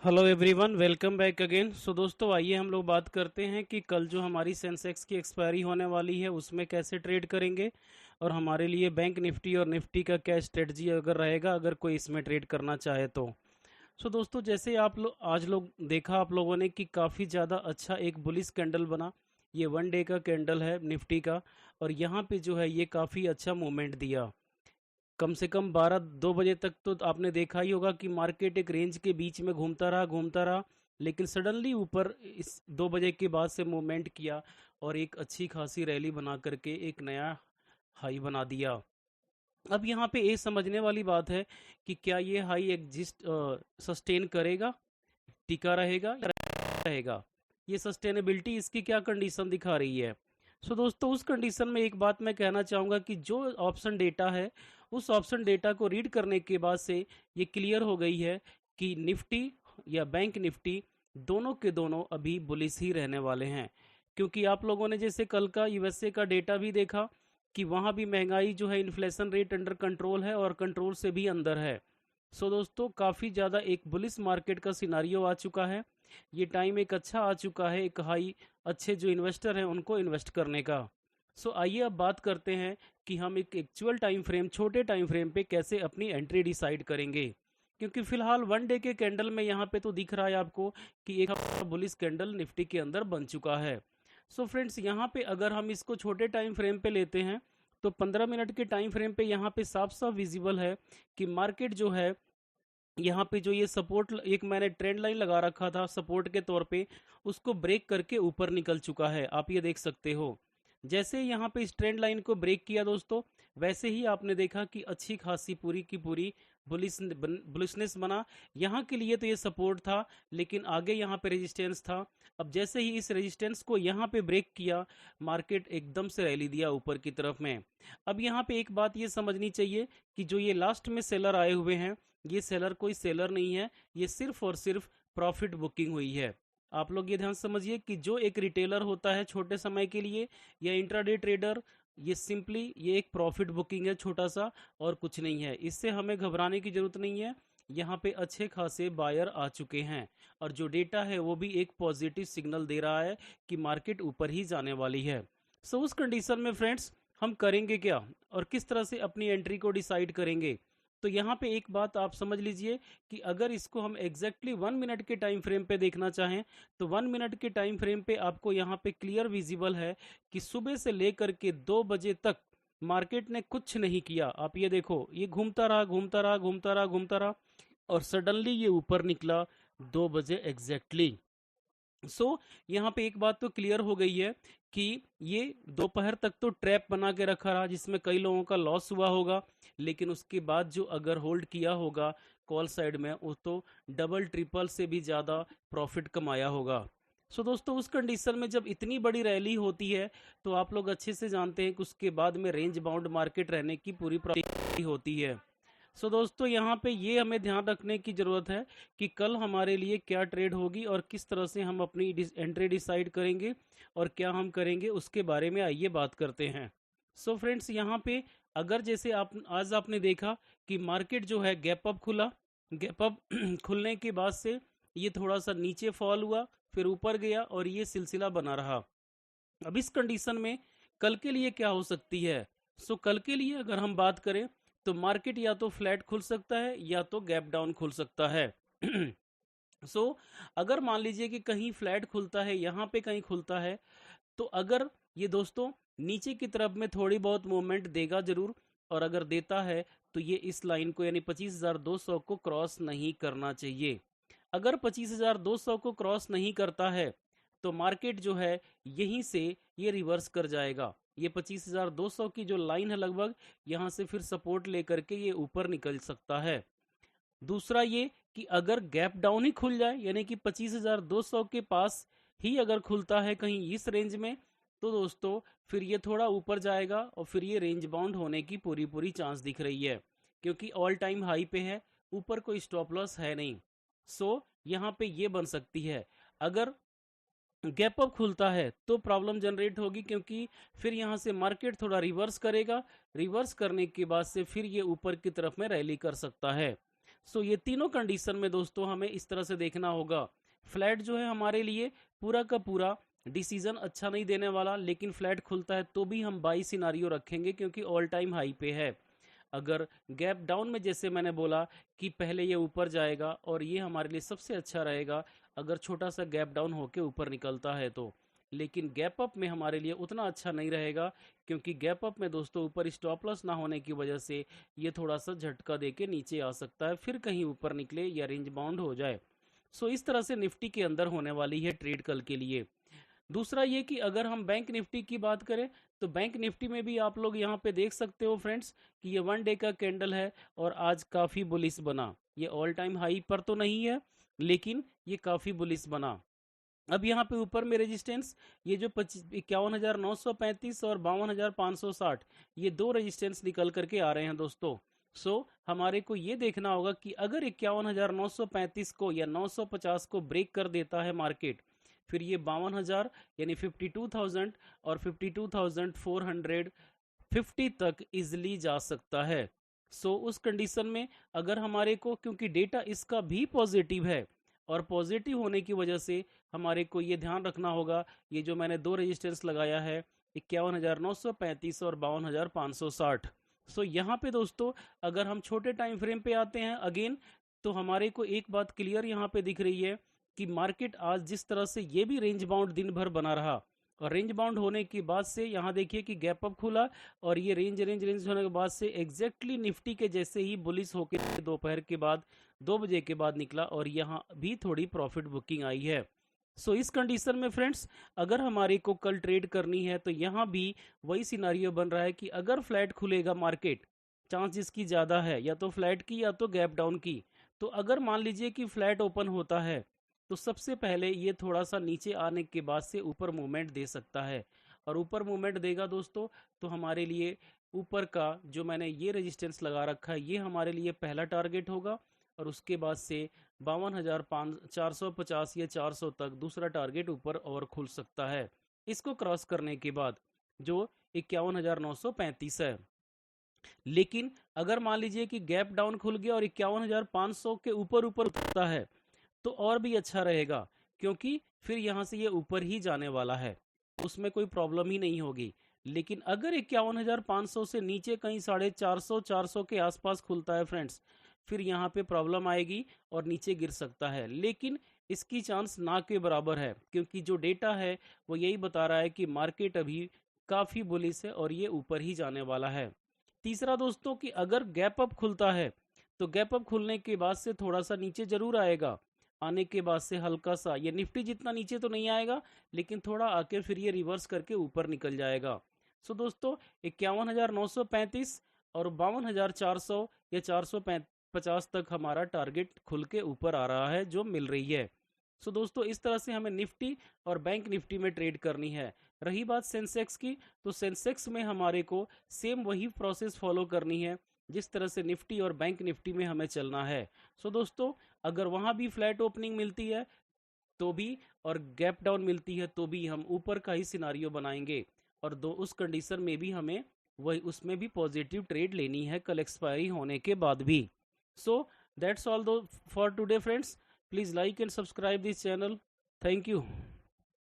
Hello everyone, welcome back again. So दोस्तों, आइए हम लोग बात करते हैं कि कल जो हमारी सेंसेक्स की एक्सपायरी होने वाली है उसमें कैसे ट्रेड करेंगे और हमारे लिए बैंक निफ्टी और निफ्टी का क्या स्ट्रेटजी अगर रहेगा अगर कोई इसमें ट्रेड करना चाहे तो। सो दोस्तों, जैसे आप लोग आज लोग देखा आप लोगों ने कि काफ़ी ज़्यादा अच्छा एक बुलिश कैंडल बना। ये वन डे का कैंडल है निफ्टी का, और यहाँ पे जो है ये काफ़ी अच्छा मूवमेंट दिया। कम से कम 12-2 बजे तक तो आपने देखा ही होगा कि मार्केट एक रेंज के बीच में घूमता रहा, लेकिन सडनली ऊपर इस 2 बजे के बाद से मूवमेंट किया और एक अच्छी खासी रैली बना करके एक नया हाई बना दिया। अब यहाँ पे ये समझने वाली बात है कि क्या ये हाई एग्जिस्ट सस्टेन करेगा, टिका रहेगा या रहेगा। ये सस्टेनेबिलिटी इसकी क्या कंडीशन दिखा रही है। सो दोस्तों, उस कंडीशन में एक बात मैं कहना चाहूँगा कि जो ऑप्शन डेटा है उस ऑप्शन डेटा को रीड करने के बाद से ये क्लियर हो गई है कि निफ्टी या बैंक निफ्टी दोनों के दोनों अभी बुलिश ही रहने वाले हैं। क्योंकि आप लोगों ने जैसे कल का यूएसए का डेटा भी देखा कि वहाँ भी महंगाई जो है, इन्फ्लेशन रेट अंडर कंट्रोल है और कंट्रोल से भी अंदर है। सो दोस्तों, काफ़ी ज़्यादा एक बुलिश मार्केट का सिनारियो आ चुका है। ये टाइम एक अच्छा आ चुका है एक हाई अच्छे जो इन्वेस्टर हैं उनको इन्वेस्ट करने का। सो आइए अब बात करते हैं कि हम एक एक्चुअल टाइम फ्रेम, छोटे टाइम फ्रेम पे कैसे अपनी एंट्री डिसाइड करेंगे। क्योंकि फिलहाल वन डे के कैंडल में यहाँ पे तो दिख रहा है आपको कि एक बुलिश कैंडल निफ्टी के अंदर बन चुका है। सो फ्रेंड्स, यहाँ पे अगर हम इसको छोटे टाइम फ्रेम पे लेते हैं तो 15 मिनट के टाइम फ्रेम पे यहाँ पे साफ साफ विजिबल है कि मार्केट जो है, यहाँ पे जो ये सपोर्ट एक मैंने ट्रेंड लाइन लगा रखा था सपोर्ट के तौर पे, उसको ब्रेक करके ऊपर निकल चुका है। आप ये देख सकते हो। जैसे यहाँ पे इस ट्रेंड लाइन को ब्रेक किया दोस्तों, वैसे ही आपने देखा कि अच्छी खासी पूरी की पूरी बुलिशनेस बना। यहाँ के लिए तो ये सपोर्ट था, लेकिन आगे यहाँ पे रेजिस्टेंस था। अब जैसे ही इस रेजिस्टेंस को यहाँ पे ब्रेक किया, मार्केट एकदम से रैली दिया ऊपर की तरफ में। अब यहाँ पे एक बात ये समझनी चाहिए कि जो ये लास्ट में सेलर आए हुए हैं, ये सेलर कोई सेलर नहीं है, ये सिर्फ और सिर्फ प्रॉफिट बुकिंग हुई है। आप लोग ये ध्यान समझिए कि जो एक रिटेलर होता है छोटे समय के लिए या इंट्राडे ट्रेडर, ये सिंपली ये एक प्रॉफिट बुकिंग है छोटा सा, और कुछ नहीं है। इससे हमें घबराने की जरूरत नहीं है। यहाँ पे अच्छे खासे बायर आ चुके हैं और जो डेटा है वो भी एक पॉजिटिव सिग्नल दे रहा है कि मार्केट ऊपर ही जाने वाली है। सो उस कंडीशन में फ्रेंड्स, हम करेंगे क्या और किस तरह से अपनी एंट्री को डिसाइड करेंगे। तो यहाँ पे एक बात आप समझ लीजिए कि अगर इसको हम एग्जैक्टली 1 मिनट के टाइम फ्रेम पे देखना चाहें तो 1 मिनट के टाइम फ्रेम पे आपको यहाँ पे क्लियर विजिबल है कि सुबह से लेकर के 2 बजे तक मार्केट ने कुछ नहीं किया। आप ये देखो, ये घूमता रहा और सडनली ये ऊपर निकला 2 बजे एग्जैक्टली। यहाँ पे एक बात तो क्लियर हो गई है कि ये दोपहर तक तो ट्रैप बना के रखा रहा जिसमें कई लोगों का लॉस हुआ होगा, लेकिन उसके बाद जो अगर होल्ड किया होगा कॉल साइड में, वो तो डबल ट्रिपल से भी ज़्यादा प्रॉफिट कमाया होगा। दोस्तों, उस कंडीशन में जब इतनी बड़ी रैली होती है तो आप लोग अच्छे से जानते हैं कि उसके बाद में रेंज बाउंड मार्केट रहने की पूरी प्रॉबिलिटी होती है। दोस्तों, यहाँ पे ये हमें ध्यान रखने की ज़रूरत है कि कल हमारे लिए क्या ट्रेड होगी और किस तरह से हम अपनी एंट्री डिसाइड करेंगे और क्या हम करेंगे उसके बारे में आइए बात करते हैं। फ्रेंड्स, यहाँ पे अगर जैसे आप आज आपने देखा कि मार्केट जो है गैप अप खुला, गैप अप खुलने के बाद से ये थोड़ा सा नीचे फॉल हुआ, फिर ऊपर गया और ये सिलसिला बना रहा। अब इस कंडीशन में कल के लिए क्या हो सकती है। कल के लिए अगर हम बात करें तो मार्केट या तो फ्लैट खुल सकता है या तो गैप डाउन खुल सकता है। अगर मान लीजिए कि कहीं फ्लैट खुलता है, यहाँ पे कहीं खुलता है, तो अगर ये दोस्तों नीचे की तरफ में थोड़ी बहुत मूवमेंट देगा जरूर, और अगर देता है तो ये इस लाइन को यानी 25,200 को क्रॉस नहीं करना चाहिए। अगर 25,200 को क्रॉस नहीं करता है तो मार्केट जो है यहीं से ये रिवर्स कर जाएगा। ये 25,200 की जो लाइन है लगभग, यहाँ से फिर सपोर्ट लेकर के ये ऊपर निकल सकता है। दूसरा ये कि अगर गैप डाउन ही खुल जाए यानी कि 25,200 के पास ही अगर खुलता है कहीं इस रेंज में, तो दोस्तों फिर ये थोड़ा ऊपर जाएगा और फिर ये रेंज बाउंड होने की पूरी पूरी चांस दिख रही है, क्योंकि ऑल टाइम हाई पे है, ऊपर कोई स्टॉप लॉस है नहीं। यहाँ पे ये बन सकती है। अगर गैप अप खुलता है तो प्रॉब्लम जनरेट होगी, क्योंकि फिर यहाँ से मार्केट थोड़ा रिवर्स करेगा, रिवर्स करने के बाद से फिर ये ऊपर की तरफ में रैली कर सकता है। सो ये तीनों कंडीशन में दोस्तों हमें इस तरह से देखना होगा। फ्लैट जो है हमारे लिए पूरा का पूरा डिसीजन अच्छा नहीं देने वाला, लेकिन फ्लैट खुलता है तो भी हम बाई सिनारियो रखेंगे क्योंकि ऑल टाइम हाई पे है। अगर गैप डाउन में जैसे मैंने बोला कि पहले ये ऊपर जाएगा और ये हमारे लिए सबसे अच्छा रहेगा अगर छोटा सा गैप डाउन होके ऊपर निकलता है तो। लेकिन गैप अप में हमारे लिए उतना अच्छा नहीं रहेगा क्योंकि गैप अप में दोस्तों ऊपर स्टॉप लॉस ना होने की वजह से ये थोड़ा सा झटका देके नीचे आ सकता है, फिर कहीं ऊपर निकले या रेंज बाउंड हो जाए। सो इस तरह से निफ्टी के अंदर होने वाली है ट्रेड कल के लिए। दूसरा ये कि अगर हम बैंक निफ्टी की बात करें तो बैंक निफ्टी में भी आप लोग यहाँ पे देख सकते हो फ्रेंड्स कि ये 1 डे का कैंडल है और आज काफ़ी बुलिश बना। ये ऑल टाइम हाई पर तो नहीं है लेकिन ये काफ़ी बुलिश बना। अब यहाँ पे ऊपर में रेजिस्टेंस ये जो 51,935 और 52,560 ये दो रेजिस्टेंस निकल करके आ रहे हैं दोस्तों। सो हमारे को ये देखना होगा कि अगर 51,935 को या 950 को ब्रेक कर देता है मार्केट, फिर ये 52,000 यानी 52,000 और 52,450 तक इजिली जा सकता है। सो उस कंडीशन में अगर हमारे को, क्योंकि डेटा इसका भी पॉजिटिव है और पॉजिटिव होने की वजह से हमारे को ये ध्यान रखना होगा, ये जो मैंने दो रेजिस्टेंस लगाया है 51,935 और 52,560। सो यहाँ पे दोस्तों अगर हम छोटे टाइम फ्रेम पे आते हैं अगेन, तो हमारे को एक बात क्लियर यहाँ पे दिख रही है कि मार्केट आज जिस तरह से ये भी रेंज बाउंड दिन भर बना रहा और रेंज बाउंड होने के बाद से यहाँ देखिए कि गैप अप खुला और ये रेंज होने के बाद से एग्जैक्टली निफ्टी के जैसे ही बुलिश होकर दोपहर के बाद 2 बजे के बाद निकला और यहाँ भी थोड़ी प्रॉफिट बुकिंग आई है। सो इस कंडीशन में फ्रेंड्स अगर हमारे को कल ट्रेड करनी है तो यहाँ भी वही सिनारियो बन रहा है कि अगर फ्लैट खुलेगा मार्केट, चांस जिसकी ज़्यादा है या तो फ्लैट की या तो गैप डाउन की। तो अगर मान लीजिए कि फ्लैट ओपन होता है तो सबसे पहले ये थोड़ा सा नीचे आने के बाद से ऊपर मूवमेंट दे सकता है और ऊपर मूवमेंट देगा दोस्तों तो हमारे लिए ऊपर का जो मैंने ये रेजिस्टेंस लगा रखा है ये हमारे लिए पहला टारगेट होगा और उसके बाद से 52,450 या 400 तक दूसरा टारगेट ऊपर और खुल सकता है इसको क्रॉस करने के बाद, जो 51,935 है। लेकिन अगर मान लीजिए कि गैप डाउन खुल गया और 51,500 के ऊपर उठता है तो और भी अच्छा रहेगा क्योंकि फिर यहाँ से ये ऊपर ही जाने वाला है, उसमें कोई प्रॉब्लम ही नहीं होगी। लेकिन अगर 51,500 से नीचे कहीं 450 400 के आसपास खुलता है फ्रेंड्स, फिर यहाँ पे प्रॉब्लम आएगी और नीचे गिर सकता है। लेकिन इसकी चांस ना के बराबर है क्योंकि जो डेटा है वो यही बता रहा है कि मार्केट अभी काफ़ी बुलिश है और ये ऊपर ही जाने वाला है। तीसरा दोस्तों कि अगर गैप अप खुलता है तो गैप अप खुलने के बाद से थोड़ा सा नीचे जरूर आएगा, आने के बाद से हल्का सा, ये निफ्टी जितना नीचे तो नहीं आएगा लेकिन थोड़ा आके फिर ये रिवर्स करके ऊपर निकल जाएगा। सो दोस्तों 51,935 और 52,400 या 450 तक हमारा टारगेट खुल के ऊपर आ रहा है जो मिल रही है। सो दोस्तों इस तरह से हमें निफ्टी और बैंक निफ्टी में ट्रेड करनी है। रही बात सेंसेक्स की, तो सेंसेक्स में हमारे को सेम वही प्रोसेस फॉलो करनी है जिस तरह से निफ्टी और बैंक निफ्टी में हमें चलना है। सो दोस्तों अगर वहां भी फ्लैट ओपनिंग मिलती है तो भी और गैप डाउन मिलती है तो भी हम ऊपर का ही सिनारियो बनाएंगे और दो उस कंडीशन में भी हमें वही उसमें भी पॉजिटिव ट्रेड लेनी है कल एक्सपायरी होने के बाद भी। सो दैट्स ऑल दो for today friends, please like and subscribe this channel. Thank you.